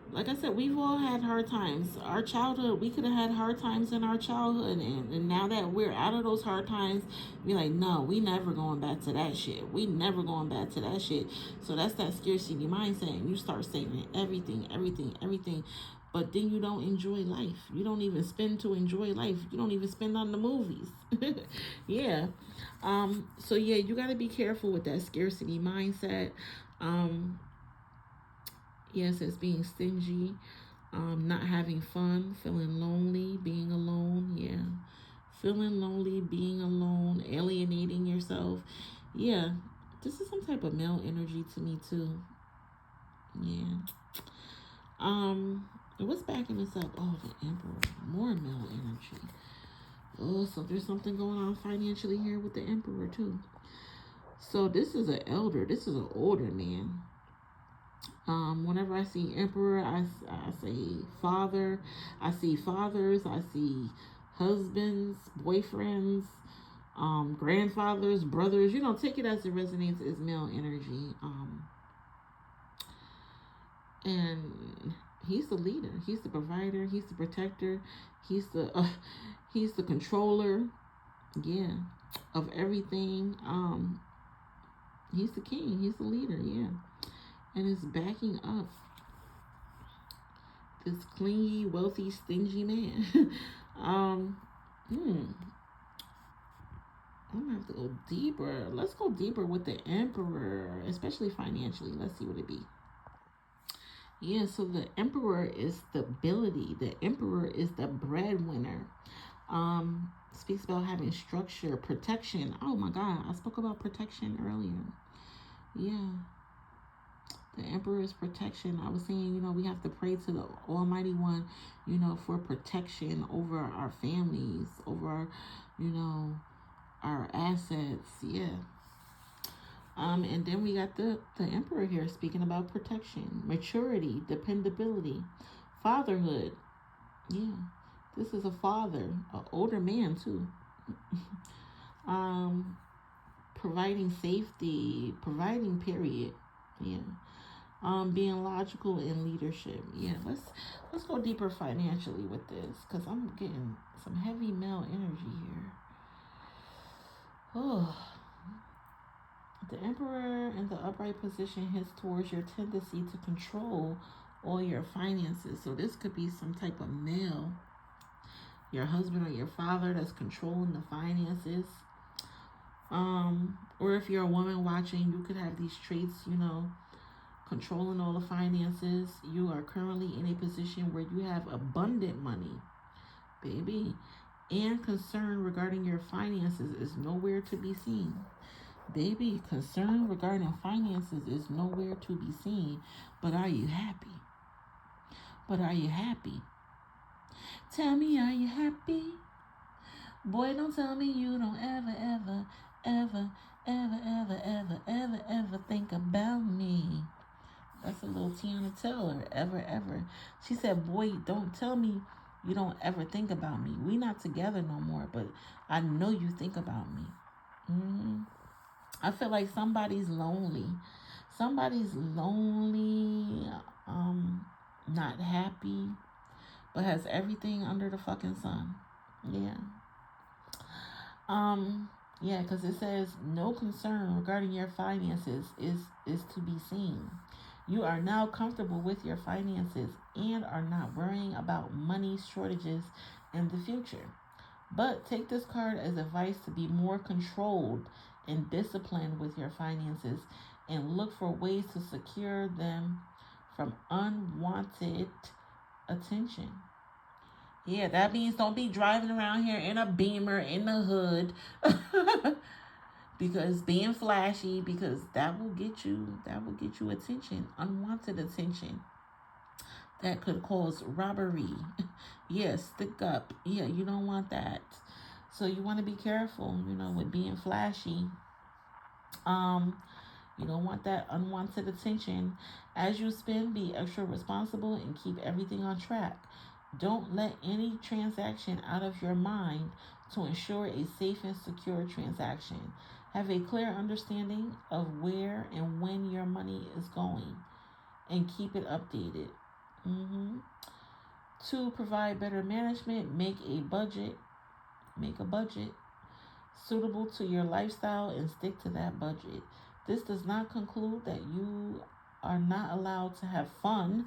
like I said, we've all had hard times. Our childhood, we could have had hard times in our childhood, and now that we're out of those hard times, we're like, no, we never going back to that shit. We never going back to that shit. So that's that scarcity mindset, and you start saving everything. But then you don't enjoy life. You don't even spend to enjoy life. You don't even spend on the movies. Yeah. So yeah, you got to be careful with that scarcity mindset. Yes, it's being stingy, not having fun, feeling lonely, being alone. Yeah. Feeling lonely, being alone, alienating yourself. Yeah. This is some type of male energy to me too. Yeah. What's backing this up? Oh, the Emperor. More male energy. Oh, so there's something going on financially here with the Emperor too. So this is an elder. This is an older man. Whenever I see Emperor, I say father. I see fathers. I see husbands, boyfriends, grandfathers, brothers. You know, take it as it resonates as male energy. And he's the leader. He's the provider. He's the protector. He's the controller. Yeah, of everything. He's the king. He's the leader. Yeah, and it's backing up this clingy, wealthy, stingy man. I'm gonna have to go deeper. Let's go deeper with the Emperor, especially financially. Let's see what it be. Yeah, so the Emperor is stability. The Emperor is the breadwinner. Speaks about having structure, protection. Oh my God, I spoke about protection earlier. Yeah. The Emperor is protection. I was saying, you know, we have to pray to the Almighty One, you know, for protection over our families, over, you know, our assets. Yeah. And then we got the Emperor here speaking about protection, maturity, dependability, fatherhood. Yeah. This is a father, an older man too. Providing safety, providing period. Yeah. Being logical in leadership. Yeah, let's go deeper financially with this because I'm getting some heavy male energy here. Oh, the Emperor in the upright position hits towards your tendency to control all your finances. So this could be some type of male, your husband or your father that's controlling the finances. Or if you're a woman watching, you could have these traits, you know, controlling all the finances. You are currently in a position where you have abundant money, baby, and concern regarding your finances is nowhere to be seen. Baby, concern regarding finances is nowhere to be seen. But are you happy? But are you happy? Tell me, are you happy? Boy, don't tell me you don't ever think about me. tell her, ever, ever. She said, boy, don't tell me you don't ever think about me. We not together no more, but I know you think about me. I feel like somebody's lonely. Somebody's lonely, not happy, but has everything under the fucking sun. Yeah. Yeah, because it says no concern regarding your finances is to be seen. You are now comfortable with your finances and are not worrying about money shortages in the future. But take this card as advice to be more controlled and disciplined with your finances and look for ways to secure them from unwanted attention. Yeah, that means don't be driving around here in a Beamer in the hood because being flashy, because that will get you attention, unwanted attention. That could cause robbery. Yeah, stick up. Yeah, you don't want that. So you want to be careful, with being flashy. You don't want that unwanted attention. As you spend, be extra responsible and keep everything on track. Don't let any transaction out of your mind to ensure a safe and secure transaction. Have a clear understanding of where and when your money is going and keep it updated. To provide better management, make a budget suitable to your lifestyle and stick to that budget. This does not conclude that you are not allowed to have fun.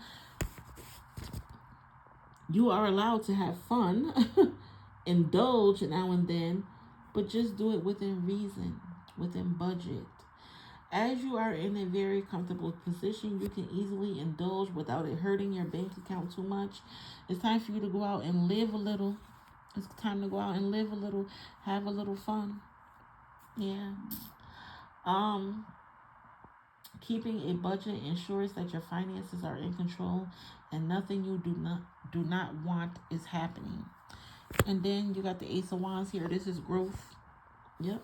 You are allowed to have fun, indulge now and then, but just do it within reason, within budget. As you are in a very comfortable position, you can easily indulge without it hurting your bank account too much. It's time for you to go out and live a little. It's time to go out and live a little, have a little fun. Yeah. Keeping a budget ensures that your finances are in control and nothing you do not want is happening. And then you got the Ace of Wands here. This is growth. Yep.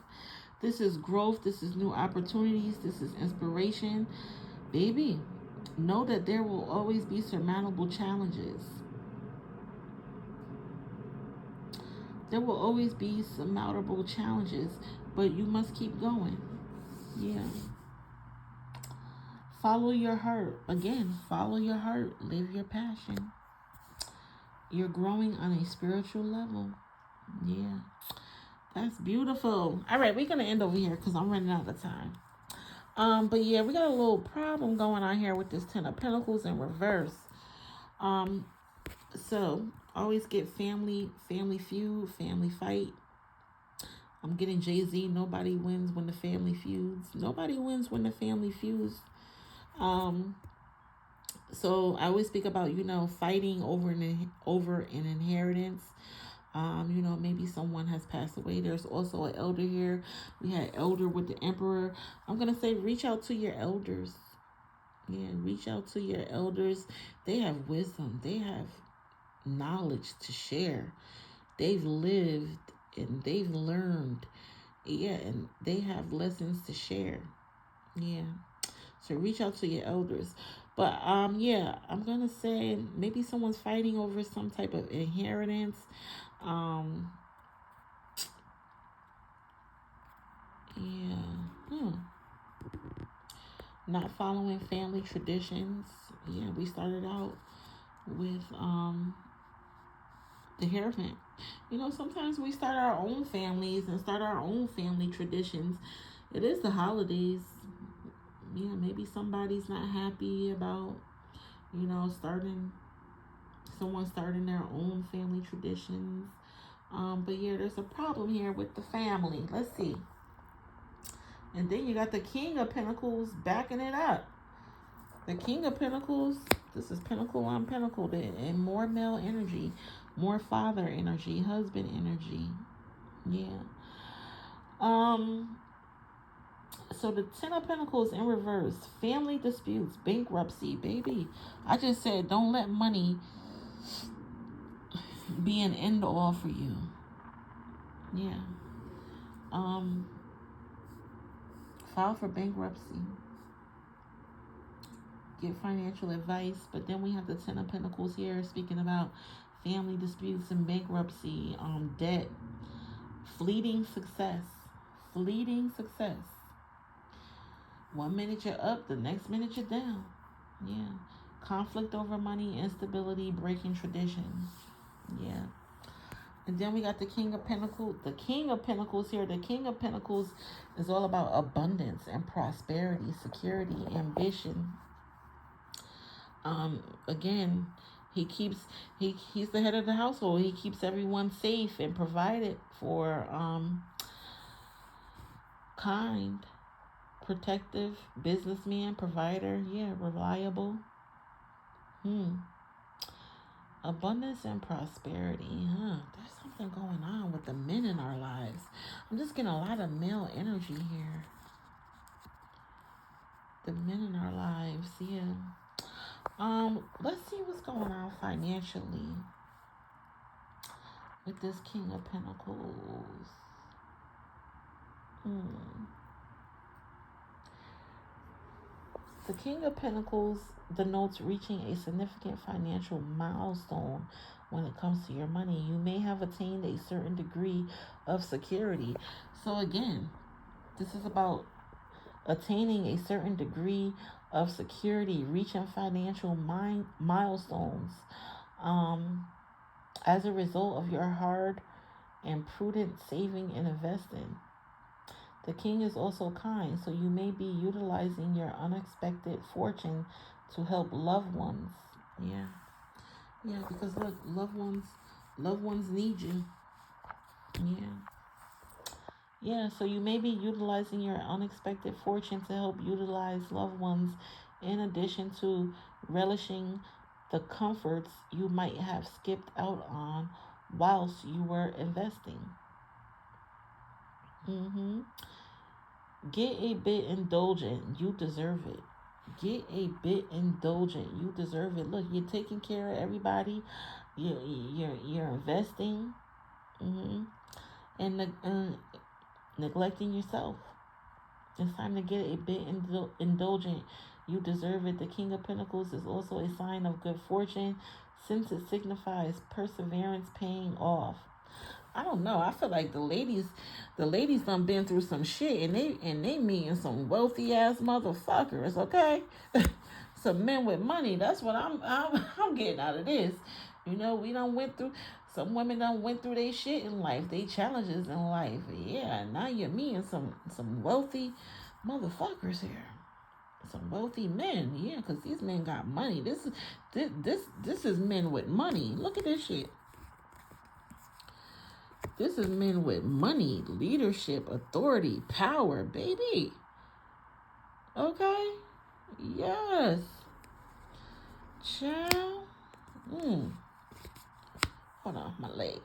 This is growth. This is new opportunities. This is inspiration. Baby, know that there will always be surmountable challenges. There will always be surmountable challenges, but you must keep going. Yeah. Follow your heart. Again, follow your heart. Live your passion. You're growing on a spiritual level. Yeah. That's beautiful. All right, we're going to end over here because I'm running out of time. But yeah, we got a little problem going on here with this Ten of Pentacles in reverse. So always get family feud, family fight. I'm getting Jay-Z. Nobody wins when the family feuds. Nobody wins when the family feuds. So I always speak about, fighting over an inheritance. Maybe someone has passed away. There's also an elder here. We had elder with the emperor. I'm going to say reach out to your elders. Yeah, reach out to your elders. They have wisdom. They have knowledge to share. They've lived and they've learned. Yeah, and they have lessons to share. Yeah. So reach out to your elders. But yeah, I'm gonna say maybe someone's fighting over some type of inheritance. Not following family traditions. Yeah, we started out with the hierophant. Sometimes we start our own families and start our own family traditions. It is the holidays. Yeah, maybe somebody's not happy about, someone starting their own family traditions. But yeah, there's a problem here with the family. Let's see. And then you got the King of Pentacles backing it up. The King of Pentacles, this is Pentacle on Pentacle, and more male energy, more father energy, husband energy. Yeah. So the Ten of Pentacles in reverse, family disputes, bankruptcy, baby. I just said don't let money be an end all for you. Yeah. File for bankruptcy. get financial advice. But then we have the Ten of Pentacles here, speaking about family disputes and bankruptcy, debt, fleeting success. Fleeting success. 1 minute you're up, the next minute you're down. Yeah. Conflict over money, instability, breaking traditions. Yeah. And then we got the King of Pentacles. The King of Pentacles here. The King of Pentacles is all about abundance and prosperity, security, ambition. Again, he's the head of the household. He keeps everyone safe and provided for. Kind, protective, businessman, provider. Yeah, reliable. Abundance and prosperity. There's something going on with the men in our lives. I'm just getting a lot of male energy here. The men in our lives, yeah. Let's see what's going on financially with this King of Pentacles. The King of Pentacles denotes reaching a significant financial milestone when it comes to your money. You may have attained a certain degree of security. So again, this is about attaining a certain degree of security, reaching financial milestones as a result of your hard and prudent saving and investing. The King is also kind, so you may be utilizing your unexpected fortune to help loved ones. Yeah. Yeah, because look, loved ones need you. Yeah, so you may be utilizing your unexpected fortune to help utilize loved ones in addition to relishing the comforts you might have skipped out on whilst you were investing. Get a bit indulgent. You deserve it. Get a bit indulgent. You deserve it. Look, you're taking care of everybody. You're investing, and neglecting yourself. It's time to get a bit indulgent. You deserve it. The King of Pentacles is also a sign of good fortune, since it signifies perseverance paying off. I don't know. I feel like the ladies done been through some shit, and they meeting some wealthy ass motherfuckers. Okay, some men with money. That's what I'm getting out of this. We done went through. Some women done went through their shit in life, they challenges in life. Yeah, now you're meeting some wealthy motherfuckers here. Some wealthy men. Yeah, because these men got money. This is men with money. Look at this shit. This is men with money, leadership, authority, power, baby. Okay? Yes. Child. Hold on, my leg.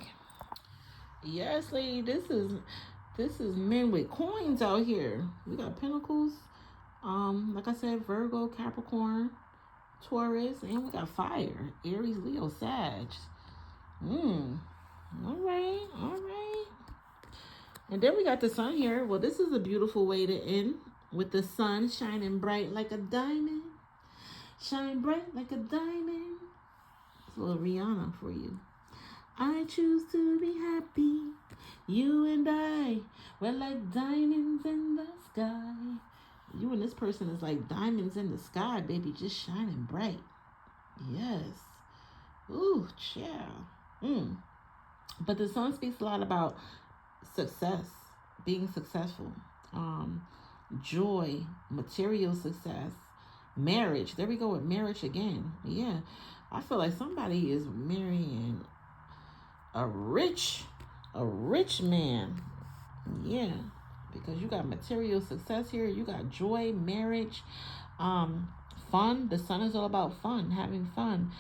Yes, lady, this is men with coins out here. We got Pentacles. Like I said, Virgo, Capricorn, Taurus, and we got fire. Aries, Leo, Sag. All right. And then we got the sun here. Well, this is a beautiful way to end, with the sun shining bright like a diamond. Shine bright like a diamond. It's a little Rihanna for you. I choose to be happy. You and I, we're like diamonds in the sky. You and this person is like diamonds in the sky, baby, just shining bright. Yes. Ooh, child. But the sun speaks a lot about success, being successful, joy, material success, marriage. There we go with marriage again. Yeah, I feel like somebody is marrying a rich man. Yeah, because you got material success here. You got joy, marriage, fun. The sun is all about fun, having fun.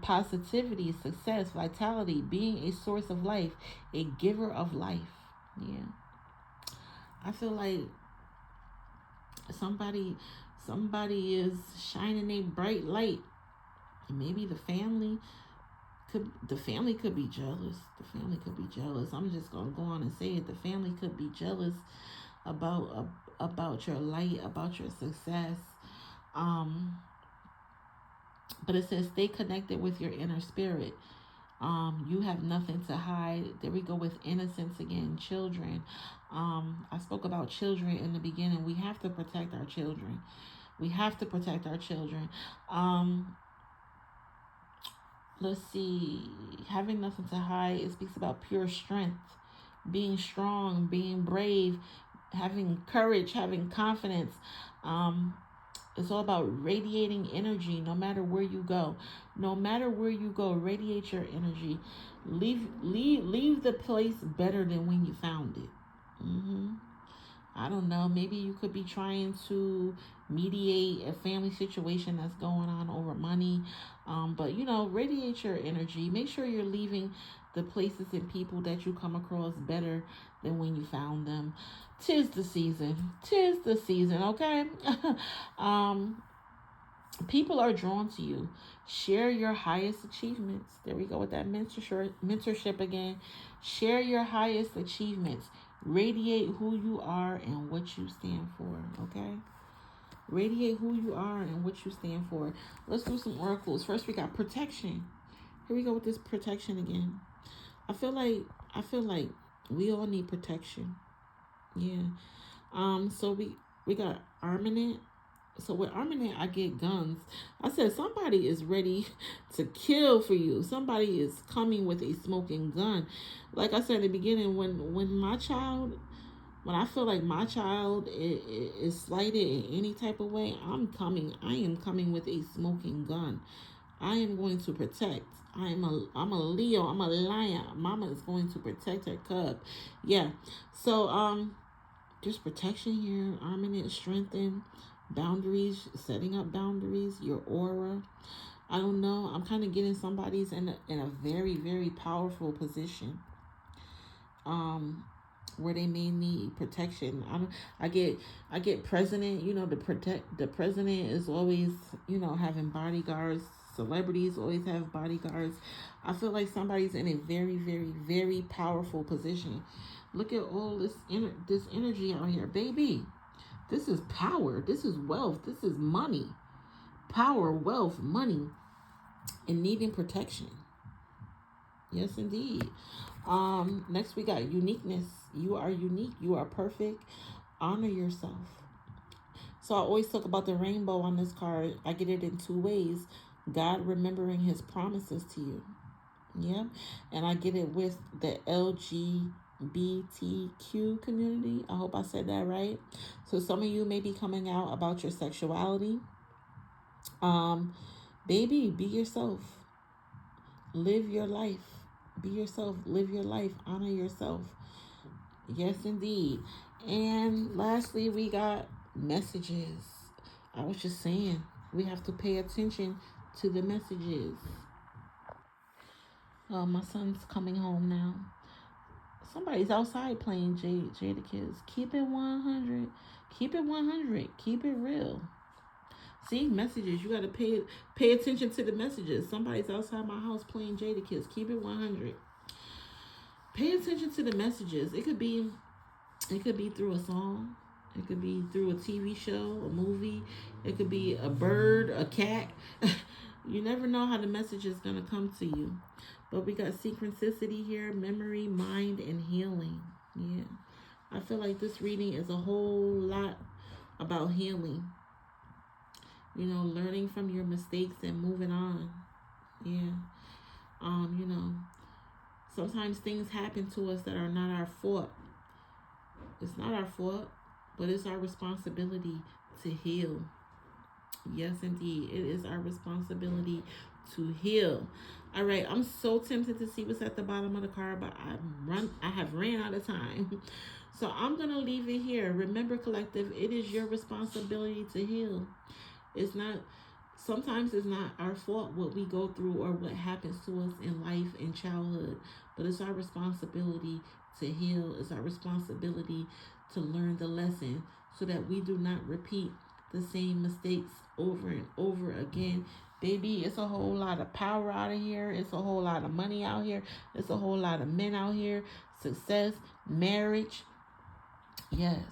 Positivity, success, vitality, being a source of life, a giver of life. Yeah. I feel like somebody is shining a bright light. Maybe the family could be jealous. The family could be jealous. I'm just gonna go on and say it. The family could be jealous about your light, about your success. But it says stay connected with your inner spirit. You have nothing to hide. There we go with innocence again. Children. I spoke about children in the beginning. We have to protect our children. We have to protect our children. Let's see. Having nothing to hide. It speaks about pure strength, being strong, being brave, having courage, having confidence. It's all about radiating energy no matter where you go. No matter where you go, radiate your energy. Leave the place better than when you found it. I don't know. Maybe you could be trying to mediate a family situation that's going on over money. But, radiate your energy. Make sure you're leaving the places and people that you come across better than when you found them. 'Tis the season. 'Tis the season, okay? People are drawn to you. Share your highest achievements. There we go with that mentorship again. Share your highest achievements. Radiate who you are and what you stand for, okay? Radiate who you are and what you stand for. Let's do some oracles. First, we got protection. Here we go with this protection again. I feel like we all need protection. Yeah. So we got armament. So with armament, I get guns. I said somebody is ready to kill for you. Somebody is coming with a smoking gun. Like I said in the beginning, when I feel like my child is slighted in any type of way, I am coming with a smoking gun. I am going to protect. I'm a Leo. I'm a lion. Mama is going to protect her cub. Yeah. So just protection here, armament, strengthen, boundaries, setting up boundaries, your aura. I don't know. I'm kind of getting somebody's in a very, very powerful position. Where they may need protection. I get president. The president is always having bodyguards. Celebrities always have bodyguards. I feel like somebody's in a very, very, very powerful position. Look at all this energy out here, baby. This is power. This is wealth. This is money. Power, wealth, money, and needing protection. Yes, indeed. Next we got uniqueness. You are unique. You are perfect. Honor yourself. So I always talk about the rainbow on this card. I get it in two ways. God remembering his promises to you. Yeah. And I get it with the LGBTQ community. I hope I said that right. So some of you may be coming out about your sexuality. Baby, be yourself. Live your life. Be yourself. Live your life. Honor yourself. Yes, indeed. And lastly, we got messages. I was just saying, we have to pay attention to the messages. Oh, my son's coming home now. Somebody's outside playing Jadakiss. Keep it 100. Keep it 100. Keep it real. See, messages. You got to pay attention to the messages. Somebody's outside my house playing Jadakiss. Keep it 100. Pay attention to the messages. It could be through a song. It could be through a TV show, a movie. It could be a bird, a cat. You never know how the message is going to come to you. But we got synchronicity here, memory, mind, and healing. Yeah. I feel like this reading is a whole lot about healing. Learning from your mistakes and moving on. Yeah. Sometimes things happen to us that are not our fault. It's not our fault, but it's our responsibility to heal. Yes, indeed. It is our responsibility to heal. All right. I'm so tempted to see what's at the bottom of the card, but I have ran out of time. So I'm going to leave it here. Remember, collective, it is your responsibility to heal. Sometimes it's not our fault what we go through or what happens to us in life and childhood, but it's our responsibility to heal. It's our responsibility to learn the lesson so that we do not repeat the same mistakes over and over again. Baby, it's a whole lot of power out of here. It's a whole lot of money out here. It's a whole lot of men out here. Success, marriage. Yes.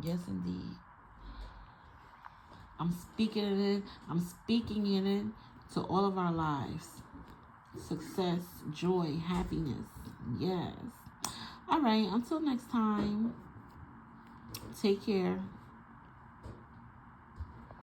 Yes, indeed. I'm speaking in it. I'm speaking in it to all of our lives. Success, joy, happiness. Yes. All right. Until next time. Take care.